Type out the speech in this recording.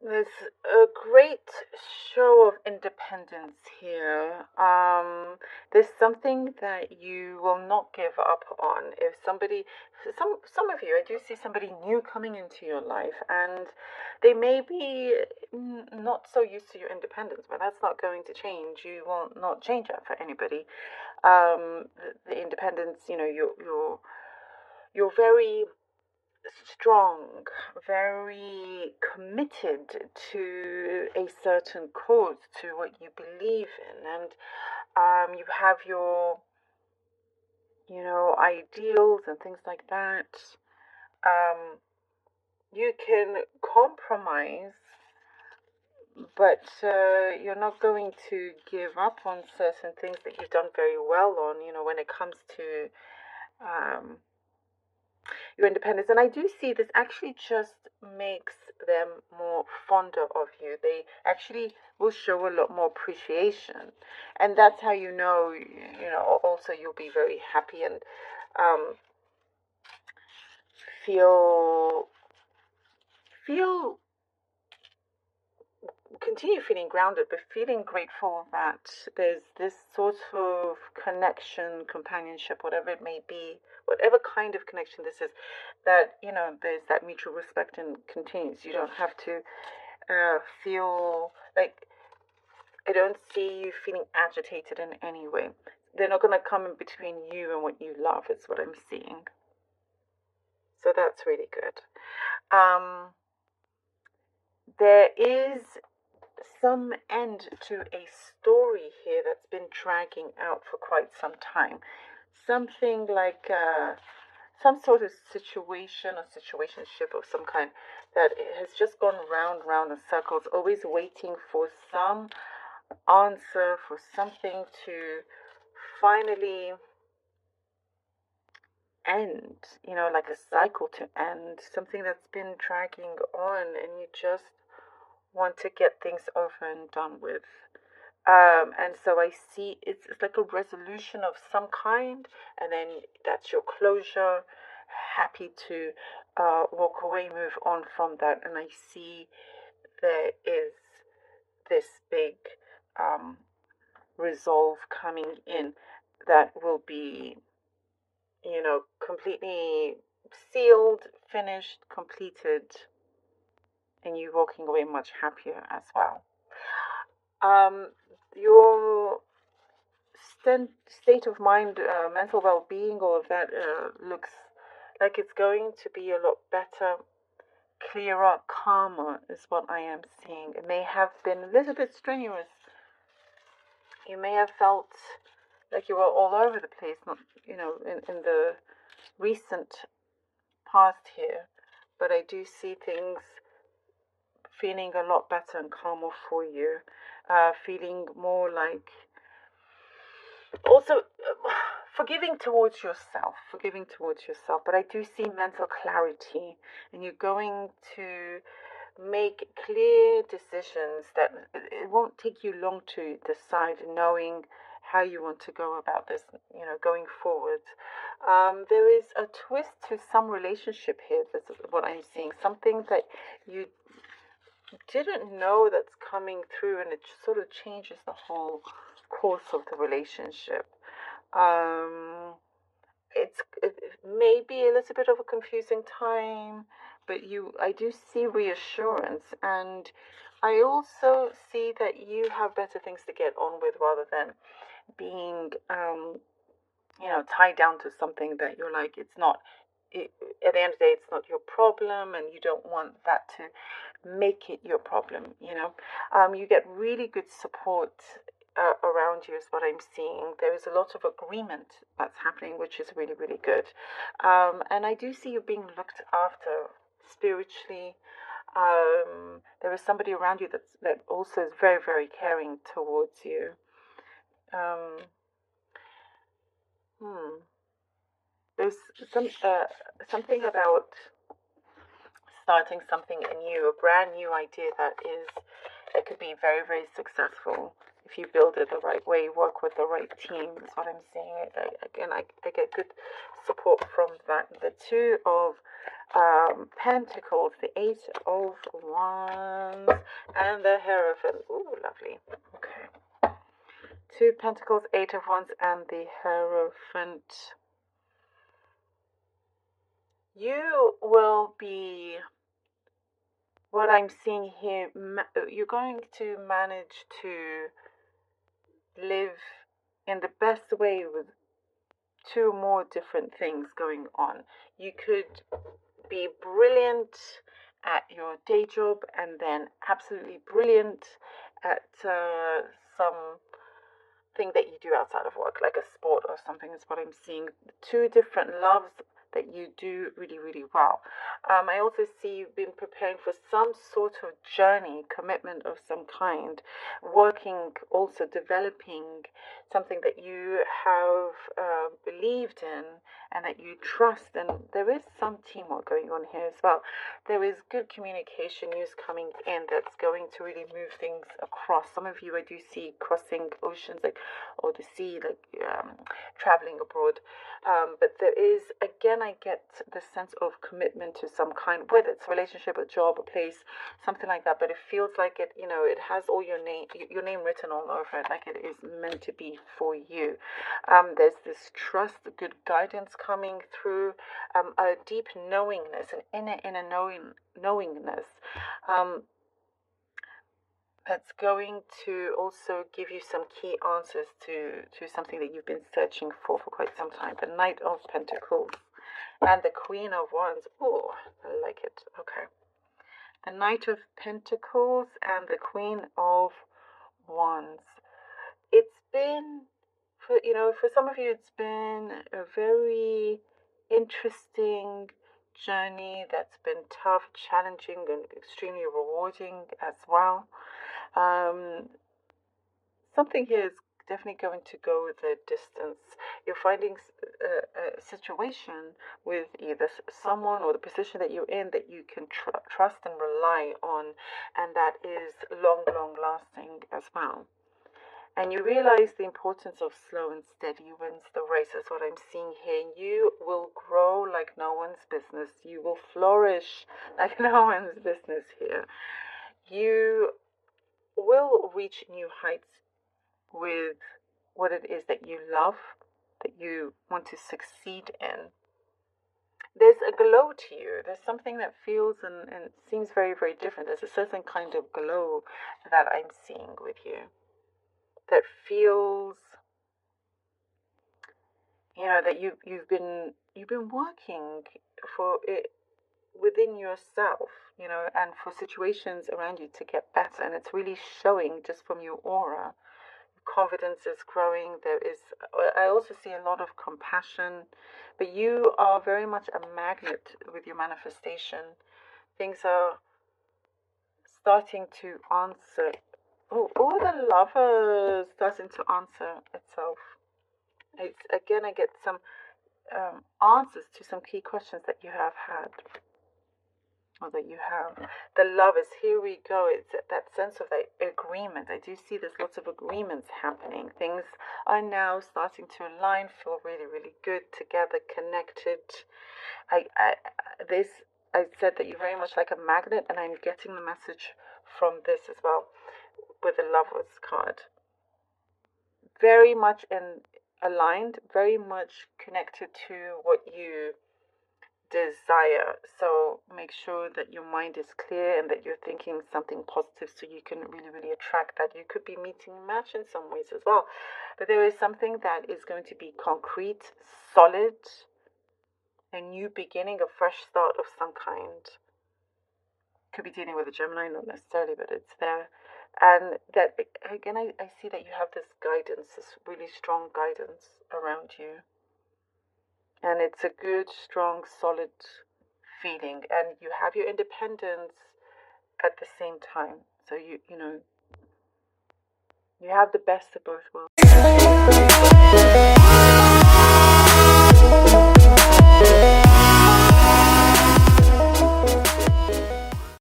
There's a great show of independence here. There's something that you will not give up on. If somebody, some of you, I do see somebody new coming into your life, and they may be not so used to your independence, but that's not going to change. You will not change that for anybody. The independence, you're very strong, very committed to a certain cause, to what you believe in, and you have your, ideals and things like that. Um, you can compromise, but you're not going to give up on certain things that you've done very well on, when it comes to um, your independence. And I do see this actually just makes them more fonder of you. They actually will show a lot more appreciation. And that's how also you'll be very happy and um, feel feel continue feeling grounded, but feeling grateful that there's this sort of connection, companionship, whatever it may be, whatever kind of connection this is, that, there's that mutual respect and continues. You don't have to feel like, I don't see you feeling agitated in any way. They're not going to come in between you and what you love, is what I'm seeing. So that's really good. There is some end to a story here that's been dragging out for quite some time. Something like some sort of situation or situationship of some kind that has just gone round in circles, always waiting for some answer, for something to finally end, like a cycle to end, something that's been dragging on, and you just want to get things over and done with. And so I see it's like a resolution of some kind, and then that's your closure. Happy to walk away, move on from that. And I see there is this big resolve coming in that will be, completely sealed, finished, completed, and you walking away much happier as well. Your state of mind, mental well-being, all of that looks like it's going to be a lot better, clearer, calmer is what I am seeing. It may have been a little bit strenuous. You may have felt like you were all over the place, not, in the recent past here, but I do see things feeling a lot better and calmer for you, feeling more like also forgiving towards yourself, but I do see mental clarity, and you're going to make clear decisions that it won't take you long to decide, knowing how you want to go about this, going forward. There is a twist to some relationship here. That's what I'm seeing. Something that you didn't know that's coming through, and it sort of changes the whole course of the relationship. Um, it may be a little bit of a confusing time, but I do see reassurance, and I also see that you have better things to get on with rather than being tied down to something that you're like, it's not at the end of the day, it's not your problem, and you don't want that to make it your problem. You get really good support around you is what I'm seeing. There is a lot of agreement that's happening, which is really, really good. And I do see you being looked after spiritually. There is somebody around you that also is very, very caring towards you. There's something about starting something new, a brand new idea that could be very, very successful. if you build it the right way, work with the right team. That's what I'm saying. I get good support from that. The Two of Pentacles, the Eight of Wands, and the Hierophant. Ooh, lovely. Okay. Two Pentacles, Eight of Wands, and the Hierophant. You will be, what I'm seeing here, you're going to manage to live in the best way with two more different things going on. You could be brilliant at your day job and then absolutely brilliant at some thing that you do outside of work, like a sport or something, is what I'm seeing. Two different loves that you do really, really well. I also see you've been preparing for some sort of journey, commitment of some kind, working, also developing something that you have believed in and that you trust. And there is some teamwork going on here as well. There is good communication news coming in that's going to really move things across. Some of you I do see crossing oceans, like, or the sea, like traveling abroad. But there is, again, I get the sense of commitment to some kind, whether it's a relationship, a job, a place, something like that. But it feels like it, it has all your name written all over it, like it is meant to be for you. There's this trust, good guidance coming through, a deep knowingness, an inner knowingness. That's going to also give you some key answers to something that you've been searching for quite some time. The Knight of Pentacles and the Queen of Wands. Oh, I like it. Okay. The Knight of Pentacles and the Queen of Wands. It's been, for some of you, it's been a very interesting journey that's been tough, challenging, and extremely rewarding as well. Something here is definitely going to go the distance. You're finding a situation with either someone or the position that you're in that you can trust and rely on, and that is long lasting as well. And you realize the importance of slow and steady wins the race. Is what I'm seeing here. You will grow like no one's business. You will flourish like no one's business here. You will reach new heights with what it is that you love, that you want to succeed in. There's a glow to you. There's something that feels and seems very, very different. There's a certain kind of glow that I'm seeing with you that feels, that you've been working for it within yourself, and for situations around you to get better. And it's really showing just from your aura. Confidence is growing. I also see a lot of compassion, but you are very much a magnet with your manifestation. Things are starting to answer. Oh, the Lover starting to answer itself. Again, I get some answers to some key questions that you have had, or that you have. The Lovers, here we go. It's that sense of that agreement. I do see there's lots of agreements happening. Things are now starting to align, feel really, really good together, connected. I said that you're very much like a magnet, and I'm getting the message from this as well with the Lovers card. Very much aligned, very much connected to what you desire. So make sure that your mind is clear and that you're thinking something positive so you can really, really attract that. You could be meeting a match in some ways as well. But there is something that is going to be concrete, solid, a new beginning, a fresh start of some kind. Could be dealing with a Gemini, not necessarily, but it's there. And that, again, I see that you have this guidance, this really strong guidance around you. And it's a good, strong, solid feeling. And you have your independence at the same time. So you have the best of both worlds.